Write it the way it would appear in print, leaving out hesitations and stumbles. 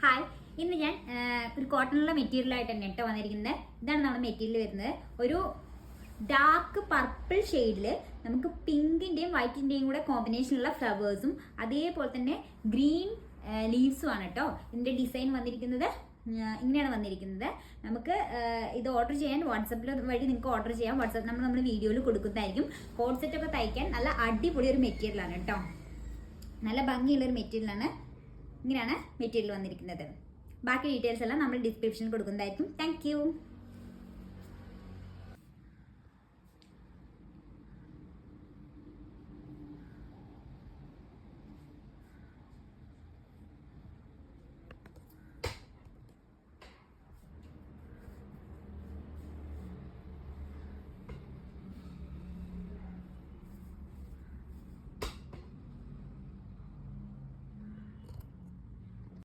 Hi, ഇന്ന് ഞാൻ ഒരു കോട്ടണിലുള്ള മെറ്റീരിയലായിട്ട് തന്നെ കേട്ടോ വന്നിരിക്കുന്നത്. ഇതാണ് നമ്മുടെ മെറ്റീരിയൽ വരുന്നത്. ഒരു ഡാർക്ക് പർപ്പിൾ ഷെയ്ഡിൽ നമുക്ക് പിങ്കിൻ്റെയും വൈറ്റിൻ്റെയും കൂടെ കോമ്പിനേഷനുള്ള ഫ്ലവേഴ്സും അതേപോലെ തന്നെ ഗ്രീൻ ലീവ്സും ആണ് കേട്ടോ. ഇതിൻ്റെ ഡിസൈൻ വന്നിരിക്കുന്നത് ഇങ്ങനെയാണ് വന്നിരിക്കുന്നത്. നമുക്ക് ഇത് ഓർഡർ ചെയ്യാൻ വാട്സപ്പിൽ വഴി നിങ്ങൾക്ക് ഓർഡർ ചെയ്യാം. വാട്സപ്പ് നമ്മൾ വീഡിയോയിൽ കൊടുക്കുന്നതായിരിക്കും. കോഡ് സെറ്റൊക്കെ തയ്ക്കാൻ നല്ല അടിപൊളി ഒരു മെറ്റീരിയലാണ് കേട്ടോ. നല്ല ഭംഗിയുള്ളൊരു മെറ്റീരിയലാണ്. ഇങ്ങനെയാണ് മെറ്റീരിയൽ വന്നിരിക്കുന്നത്. ബാക്കി ഡീറ്റെയിൽസ് എല്ലാം നമ്മൾ ഡിസ്ക്രിപ്ഷനിൽ കൊടുക്കുന്നതായിരിക്കും. താങ്ക്